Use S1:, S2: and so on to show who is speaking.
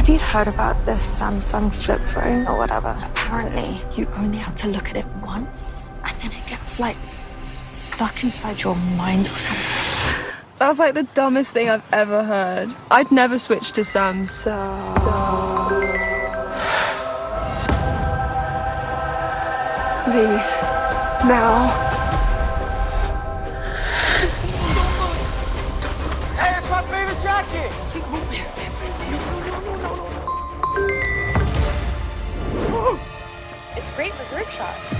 S1: Have you heard about this Samsung flip phone or whatever? Apparently, you only have to look at it once, and then it gets, like, stuck inside your mind or something.
S2: That's like the dumbest thing I've ever heard. I'd never switch to Samsung. Leave. Now.
S3: Hey, it's my favorite jacket!
S1: Keep moving.
S4: It's great for group shots.